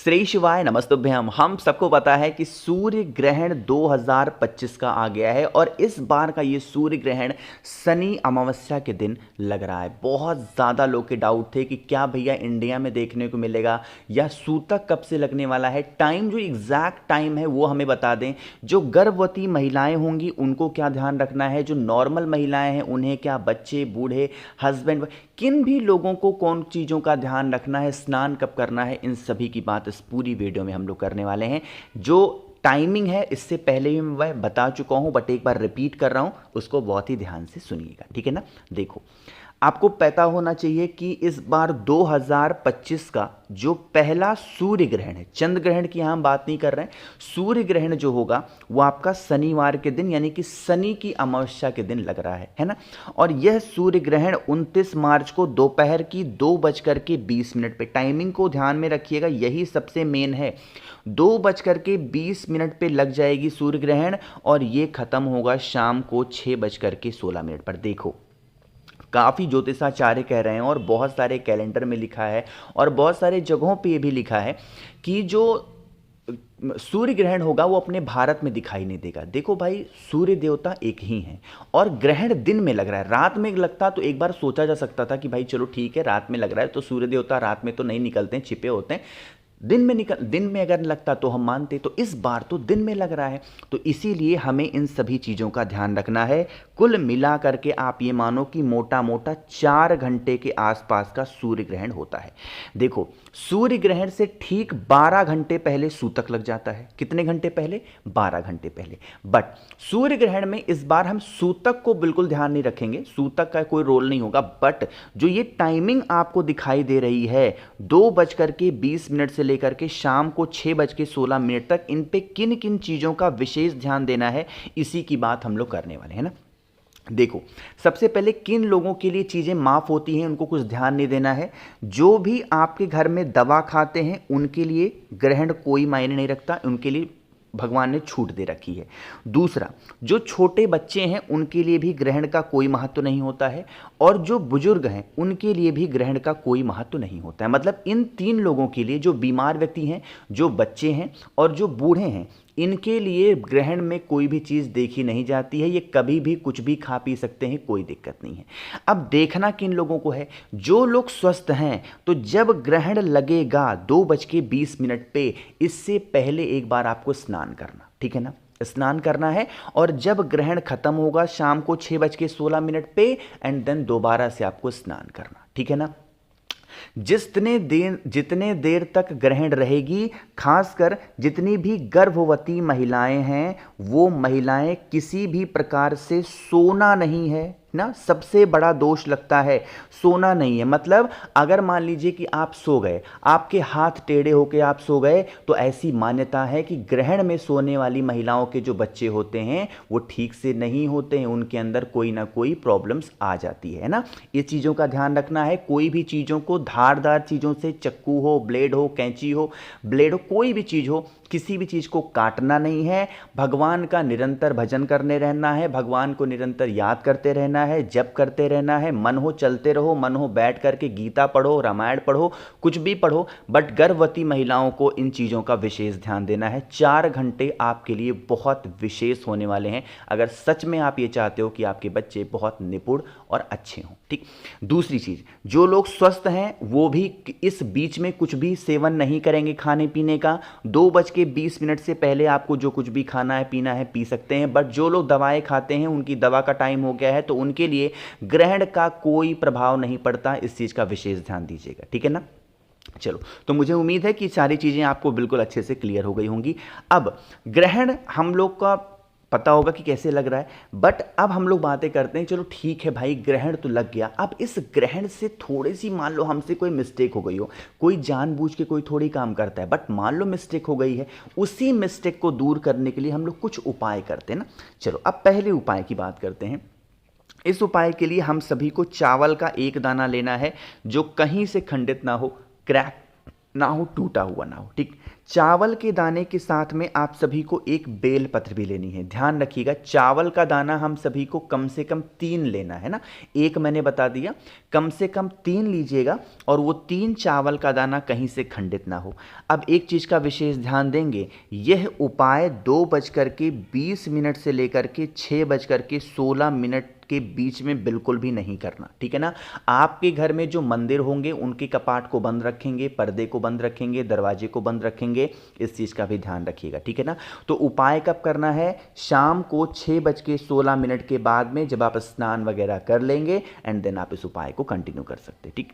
श्री शिवाय नमस्तुभ्यम। हम सबको पता है कि सूर्य ग्रहण 2025 का आ गया है और इस बार का ये सूर्य ग्रहण शनि अमावस्या के दिन लग रहा है। बहुत ज़्यादा लोग के डाउट थे कि क्या भैया इंडिया में देखने को मिलेगा या सूतक कब से लगने वाला है। टाइम जो एग्जैक्ट टाइम है वो हमें बता दें। जो गर्भवती महिलाएं होंगी उनको क्या ध्यान रखना है, जो नॉर्मल महिलाएं हैं उन्हें क्या, बच्चे, बूढ़े, हस्बैंड, किन भी लोगों को कौन चीज़ों का ध्यान रखना है, स्नान कब करना है, इन सभी की बात इस पूरी वीडियो में हम लोग करने वाले हैं। जो टाइमिंग है इससे पहले भी मैं बता चुका हूं, बट एक बार रिपीट कर रहा हूं, उसको बहुत ही ध्यान से सुनिएगा, ठीक है ना। देखो, आपको पता होना चाहिए कि इस बार 2025 का जो पहला सूर्य ग्रहण है, चंद्र ग्रहण की हम बात नहीं कर रहे हैं, सूर्य ग्रहण जो होगा वो आपका शनिवार के दिन यानी कि शनि की अमावस्या के दिन लग रहा है ना। और यह सूर्य ग्रहण 29 मार्च को दोपहर की 2:20 पे, टाइमिंग को ध्यान में रखिएगा, यही सबसे मेन है। 2:20 पे लग जाएगी सूर्य ग्रहण और ये खत्म होगा शाम को 6:16 पर। देखो, काफ़ी ज्योतिषाचार्य कह रहे हैं और बहुत सारे कैलेंडर में लिखा है और बहुत सारे जगहों पे ये भी लिखा है कि जो सूर्य ग्रहण होगा वो अपने भारत में दिखाई नहीं देगा। देखो भाई, सूर्य देवता एक ही हैं और ग्रहण दिन में लग रहा है। रात में लगता तो एक बार सोचा जा सकता था कि भाई चलो ठीक है, रात में लग रहा है तो सूर्य देवता रात में तो नहीं निकलते हैं, छिपे होते हैं। दिन में अगर लगता तो हम मानते, तो इस बार तो दिन में लग रहा है, तो इसीलिए हमें इन सभी चीज़ों का ध्यान रखना है। कुल मिला करके आप ये मानो कि मोटा मोटा 4 घंटे के आसपास का सूर्य ग्रहण होता है। देखो, सूर्य ग्रहण से ठीक 12 घंटे पहले सूतक लग जाता है। कितने घंटे पहले? 12 घंटे पहले। बट सूर्य ग्रहण में इस बार हम सूतक को बिल्कुल ध्यान नहीं रखेंगे, सूतक का कोई रोल नहीं होगा। बट जो ये टाइमिंग आपको दिखाई दे रही है 2:20 से लेकर के शाम को 6:16 तक, इन पे किन किन चीज़ों का विशेष ध्यान देना है, इसी की बात हम लोग करने वाले हैं ना। देखो, सबसे पहले किन लोगों के लिए चीज़ें माफ़ होती हैं, उनको कुछ ध्यान नहीं देना है। जो भी आपके घर में दवा खाते हैं उनके लिए ग्रहण कोई मायने नहीं रखता, उनके लिए भगवान ने छूट दे रखी है। दूसरा, जो छोटे बच्चे हैं उनके लिए भी ग्रहण का कोई महत्व नहीं होता है और जो बुजुर्ग हैं उनके लिए भी ग्रहण का कोई महत्व नहीं होता है। मतलब इन 3 लोगों के लिए, जो बीमार व्यक्ति हैं, जो बच्चे हैं और जो बूढ़े हैं, इनके लिए ग्रहण में कोई भी चीज़ देखी नहीं जाती है। ये कभी भी कुछ भी खा पी सकते हैं, कोई दिक्कत नहीं है। अब देखना किन लोगों को है, जो लोग स्वस्थ हैं, तो जब ग्रहण लगेगा 2:20 पे, इससे पहले एक बार आपको स्नान करना, ठीक है ना, स्नान करना है। और जब ग्रहण खत्म होगा शाम को 6:16 पे, एंड देन दोबारा से आपको स्नान करना, ठीक है ना। जितने देर तक ग्रहण रहेगी, खासकर जितनी भी गर्भवती महिलाएं हैं, वो महिलाएं किसी भी प्रकार से सोना नहीं है ना, सबसे बड़ा दोष लगता है सोना नहीं है। मतलब अगर मान लीजिए कि आप सो गए, आपके हाथ टेढ़े होके आप सो गए, तो ऐसी मान्यता है कि ग्रहण में सोने वाली महिलाओं के जो बच्चे होते हैं वो ठीक से नहीं होते हैं, उनके अंदर कोई ना कोई प्रॉब्लम्स आ जाती है ना। ये चीज़ों का ध्यान रखना है। कोई भी चीज़ों को, धारदार चीज़ों से, चक्कू हो, ब्लेड हो, कैंची हो, ब्लेड हो, कोई भी चीज़ हो, किसी भी चीज़ को काटना नहीं है। भगवान का निरंतर भजन करने रहना है, भगवान को निरंतर याद करते रहना है, जप करते रहना है। मन हो चलते रहो, मन हो बैठ करके गीता पढ़ो, रामायण पढ़ो, कुछ भी पढ़ो, बट गर्भवती महिलाओं को इन चीज़ों का विशेष ध्यान देना है। 4 घंटे आपके लिए बहुत विशेष होने वाले हैं, अगर सच में आप ये चाहते हो कि आपके बच्चे बहुत निपुण और अच्छे हों, ठीक। दूसरी चीज़, जो लोग स्वस्थ हैं वो भी इस बीच में कुछ भी सेवन नहीं करेंगे खाने पीने का। 2:20 से पहले आपको जो कुछ भी खाना है, पीना है, पी सकते हैं। बट जो लोग दवाएं खाते हैं, उनकी दवा का टाइम हो गया है, तो उनके लिए ग्रहण का कोई प्रभाव नहीं पड़ता। इस चीज़ का विशेष ध्यान दीजिएगा, ठीक है ना। चलो, तो मुझे उम्मीद है कि सारी चीज़ें आपको बिल्कुल अच्छे से क्लियर हो गई होंगी। अब ग्रहण हम लोग का पता होगा कि कैसे लग रहा है, बट अब हम लोग बातें करते हैं। चलो ठीक है भाई, ग्रहण तो लग गया, अब इस ग्रहण से थोड़ी सी, मान लो हमसे कोई मिस्टेक हो गई हो, कोई जानबूझ के कोई थोड़ी काम करता है, बट मान लो मिस्टेक हो गई है, उसी मिस्टेक को दूर करने के लिए हम लोग कुछ उपाय करते हैं ना। चलो, अब पहले उपाय की बात करते हैं। इस उपाय के लिए हम सभी को चावल का एक दाना लेना है, जो कहीं से खंडित ना हो, क्रैक ना हो, टूटा हुआ ना हो, ठीक। चावल के दाने के साथ में आप सभी को एक बेल पत्र भी लेनी है। ध्यान रखिएगा, चावल का दाना हम सभी को कम से कम 3 लेना है ना, एक मैंने बता दिया, कम से कम 3 लीजिएगा, और वो 3 चावल का दाना कहीं से खंडित ना हो। अब एक चीज़ का विशेष ध्यान देंगे, यह उपाय 2:20 से लेकर के 6:16 के बीच में बिल्कुल भी नहीं करना, ठीक है ना। आपके घर में जो मंदिर होंगे उनके कपाट को बंद रखेंगे, पर्दे को बंद रखेंगे, दरवाजे को बंद रखेंगे, इस चीज़ का भी ध्यान रखिएगा, ठीक है ना। तो उपाय कब करना है? शाम को 6:16 के बाद में, जब आप स्नान वगैरह कर लेंगे, एंड देन आप इस उपाय को कंटिन्यू कर सकते हैं, ठीक।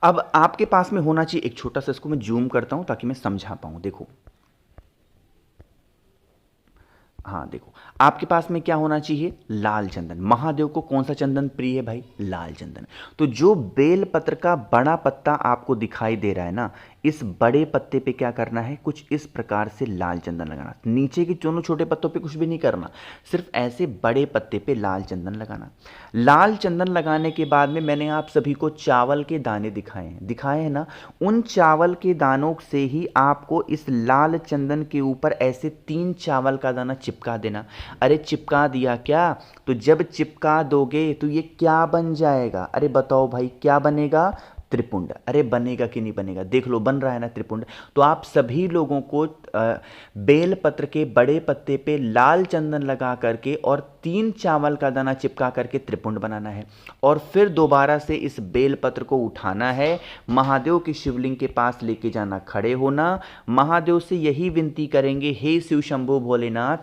अब आपके पास में होना चाहिए एक छोटा सा, इसको मैं जूम करता हूं ताकि मैं समझा पाऊं। देखो, हाँ देखो, आपके पास में क्या होना चाहिए? लाल चंदन। महादेव को कौन सा चंदन प्रिय है भाई? लाल चंदन। तो जो बेल पत्र का बड़ा पत्ता आपको दिखाई दे रहा है ना, इस बड़े पत्ते पे क्या करना है? कुछ इस प्रकार से लाल चंदन लगाना। नीचे के दोनों छोटे पत्तों पे कुछ भी नहीं करना, सिर्फ ऐसे बड़े पत्ते पे लाल चंदन लगाना। लाल चंदन लगाने के बाद में मैंने आप सभी को चावल के दाने दिखाए हैं ना, उन चावल के दानों से ही आपको इस लाल चंदन के ऊपर ऐसे 3 चावल का दाना चिपका देना। अरे चिपका दिया क्या? तो जब चिपका दोगे तो ये क्या बन जाएगा? अरे बताओ भाई, क्या बनेगा? त्रिपुंड। अरे बनेगा कि नहीं बनेगा? देख लो, बन रहा है ना त्रिपुंड। तो आप सभी लोगों को बेल पत्र के बड़े पत्ते पे लाल चंदन लगा करके और 3 चावल का दाना चिपका करके त्रिपुंड बनाना है, और फिर दोबारा से इस बेल पत्र को उठाना है, महादेव के शिवलिंग के पास लेके जाना, खड़े होना, महादेव से यही विनती करेंगे, हे शिव शंभु भोलेनाथ,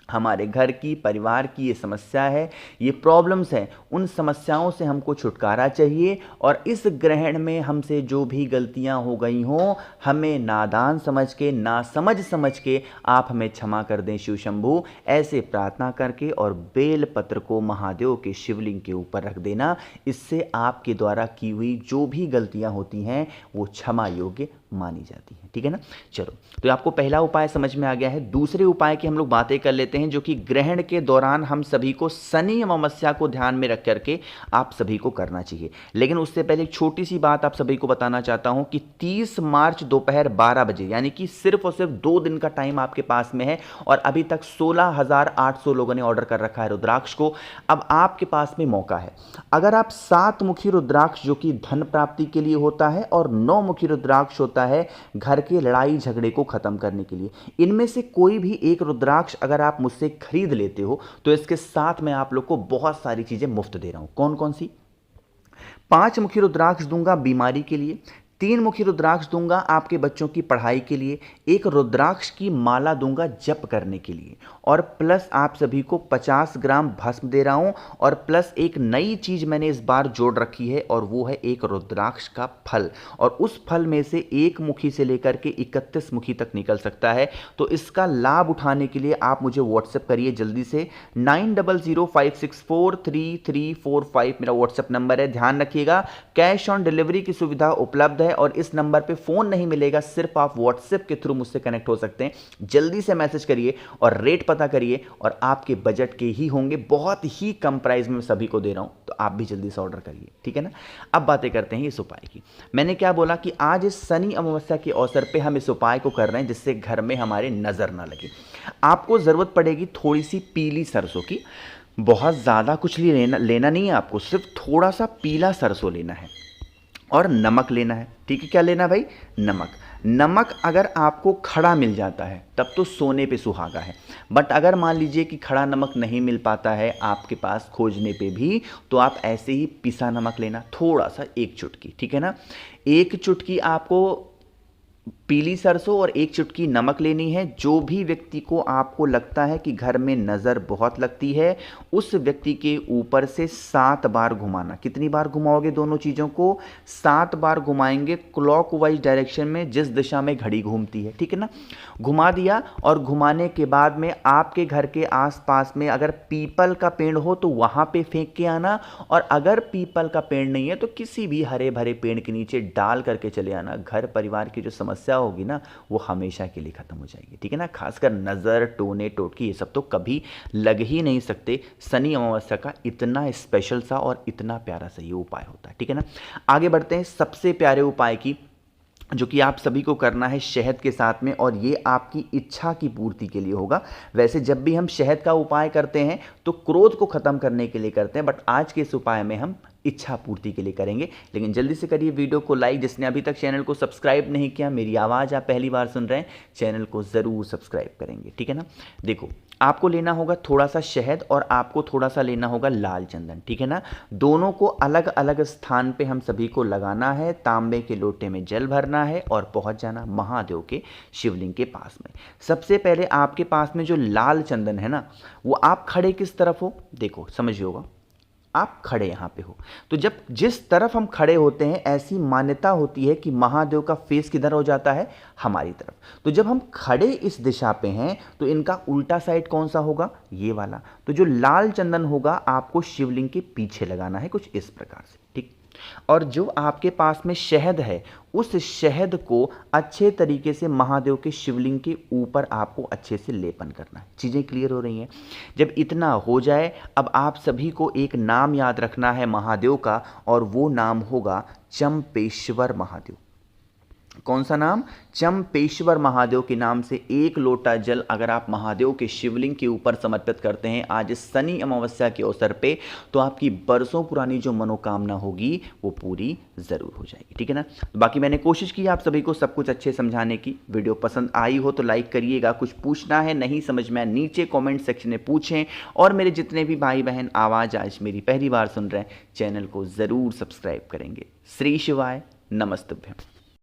हमारे घर की, परिवार की ये समस्या है, ये प्रॉब्लम्स हैं, उन समस्याओं से हमको छुटकारा चाहिए, और इस ग्रहण में हमसे जो भी गलतियां हो गई हों, हमें नादान समझ के, नासमझ समझ के आप हमें क्षमा कर दें शिव शंभू। ऐसे प्रार्थना करके और बेल पत्र को महादेव के शिवलिंग के ऊपर रख देना। इससे आपके द्वारा की हुई जो भी गलतियां होती हैं वो क्षमा योग्य मानी जाती है, ठीक है ना। चलो, तो आपको पहला उपाय समझ में आ गया है। दूसरे उपाय की हम लोग बातें कर लेते हैं, जो कि ग्रहण के दौरान हम सभी को शनि अमावस्या को ध्यान में रख करके आप सभी को करना चाहिए। लेकिन उससे पहले एक छोटी सी बात आप सभी को बताना चाहता हूं कि 30 मार्च दोपहर 12 बजे, यानी कि सिर्फ और सिर्फ 2 दिन का टाइम आपके पास में है, और अभी तक 16,800 लोगों ने ऑर्डर कर रखा है रुद्राक्ष को। अब आपके पास में मौका है, अगर आप 7 मुखी रुद्राक्ष, जो कि धन प्राप्ति के लिए होता है, और 9 मुखी रुद्राक्ष होता है घर के लड़ाई झगड़े को खत्म करने के लिए, इनमें से कोई भी एक रुद्राक्ष अगर आप मुझसे खरीद लेते हो, तो इसके साथ मैं आप लोग को बहुत सारी चीजें मुफ्त दे रहा हूं। कौन कौन सी? 5 मुखी रुद्राक्ष दूंगा बीमारी के लिए, 3 मुखी रुद्राक्ष दूंगा आपके बच्चों की पढ़ाई के लिए, एक रुद्राक्ष की माला दूंगा जप करने के लिए, और प्लस आप सभी को 50 ग्राम भस्म दे रहा हूं, और प्लस एक नई चीज मैंने इस बार जोड़ रखी है, और वो है एक रुद्राक्ष का फल, और उस फल में से 1 मुखी से लेकर के 31 मुखी तक निकल सकता है। तो इसका लाभ उठाने के लिए आप मुझे व्हाट्सएप करिए जल्दी से, 9005643345 मेरा व्हाट्सएप नंबर है। ध्यान रखिएगा, कैश ऑन डिलीवरी की सुविधा उपलब्ध है, और इस नंबर पे फोन नहीं मिलेगा, सिर्फ आप व्हाट्सएप के थ्रू मुझसे कनेक्ट हो सकते हैं। जल्दी से मैसेज करिए और रेट पता करिए, और आपके बजट के ही होंगे, बहुत ही कम प्राइस में सभी को दे रहा हूं, तो आप भी जल्दी से ऑर्डर करिए, ठीक है ना। अब बातें करते हैं इस उपाय की। मैंने क्या बोला कि आज इस शनि अमावस्या के अवसर पे हम इस उपाय को कर रहे हैं, जिससे घर में हमारे नजर ना लगे। आपको जरूरत पड़ेगी थोड़ी सी पीली सरसों की, बहुत ज्यादा कुछ लेना नहीं है आपको, सिर्फ थोड़ा सा पीला सरसों लेना है, और नमक लेना है, ठीक है। क्या लेना भाई? नमक अगर आपको खड़ा मिल जाता है तब तो सोने पे सुहागा है, बट अगर मान लीजिए कि खड़ा नमक नहीं मिल पाता है आपके पास खोजने पे भी, तो आप ऐसे ही पिसा नमक लेना, थोड़ा सा, 1 चुटकी, ठीक है ना। 1 चुटकी आपको पीली सरसों और 1 चुटकी नमक लेनी है। जो भी व्यक्ति को आपको लगता है कि घर में नज़र बहुत लगती है, उस व्यक्ति के ऊपर से 7 बार घुमाना। कितनी बार घुमाओगे दोनों चीज़ों को? 7 बार घुमाएंगे, क्लॉकवाइज डायरेक्शन में, जिस दिशा में घड़ी घूमती है, ठीक है ना। घुमा दिया, और घुमाने के बाद में आपके घर के आसपास में अगर पीपल का पेड़ हो तो वहाँ पे फेंक के आना, और अगर पीपल का पेड़ नहीं है तो किसी भी हरे भरे पेड़ के नीचे डाल करके चले आना। घर परिवार की जो समस्या होगी ना, वो हमेशा के लिए खत्म हो जाएगी, ठीक है ना। खासकर नज़र, टोने टोटके, ये सब तो कभी लग ही नहीं सकते। शनि अमावस्या का इतना स्पेशल सा और इतना प्यारा सा ये उपाय होता है, ठीक है ना। आगे बढ़ते हैं सबसे प्यारे उपाय की जो कि आप सभी को करना है शहद के साथ में, और ये आपकी इच्छा की पूर्ति के लिए होगा। वैसे जब भी हम शहद का उपाय करते हैं तो क्रोध को ख़त्म करने के लिए करते हैं, बट आज के इस उपाय में हम इच्छा पूर्ति के लिए करेंगे। लेकिन जल्दी से करिए वीडियो को लाइक। जिसने अभी तक चैनल को सब्सक्राइब नहीं किया, मेरी आवाज़ आप पहली बार सुन रहे हैं, चैनल को ज़रूर सब्सक्राइब करेंगे, ठीक है ना। देखो, आपको लेना होगा थोड़ा सा शहद और आपको थोड़ा सा लेना होगा लाल चंदन, ठीक है ना। दोनों को अलग अलग स्थान पे हम सभी को लगाना है। तांबे के लोटे में जल भरना है और पहुंच जाना महादेव के शिवलिंग के पास में। सबसे पहले आपके पास में जो लाल चंदन है ना, वो आप खड़े किस तरफ हो, देखो समझिए होगा, आप खड़े यहाँ पे हो, तो जब जिस तरफ हम खड़े होते हैं, ऐसी मान्यता होती है कि महादेव का फेस किधर हो जाता है, हमारी तरफ। तो जब हम खड़े इस दिशा पे हैं तो इनका उल्टा साइड कौन सा होगा, ये वाला। तो जो लाल चंदन होगा आपको शिवलिंग के पीछे लगाना है, कुछ इस प्रकार से, ठीक। और जो आपके पास में शहद है, उस शहद को अच्छे तरीके से महादेव के शिवलिंग के ऊपर आपको अच्छे से लेपन करना है। चीज़ें क्लियर हो रही हैं। जब इतना हो जाए, अब आप सभी को एक नाम याद रखना है महादेव का, और वो नाम होगा चंपेश्वर महादेव। कौन सा नाम, चंपेश्वर महादेव के नाम से 1 लोटा जल अगर आप महादेव के शिवलिंग के ऊपर समर्पित करते हैं आज इस शनि अमावस्या के अवसर पे, तो आपकी बरसों पुरानी जो मनोकामना होगी वो पूरी ज़रूर हो जाएगी, ठीक है ना। बाकी मैंने कोशिश की आप सभी को सब कुछ अच्छे समझाने की। वीडियो पसंद आई हो तो लाइक करिएगा। कुछ पूछना है, नहीं समझ में, नीचे कॉमेंट सेक्शन में पूछें। और मेरे जितने भी भाई बहन आवाज़ आज मेरी पहली बार सुन रहे हैं, चैनल को ज़रूर सब्सक्राइब करेंगे। श्री शिवाय, नमस्तुभ्यम।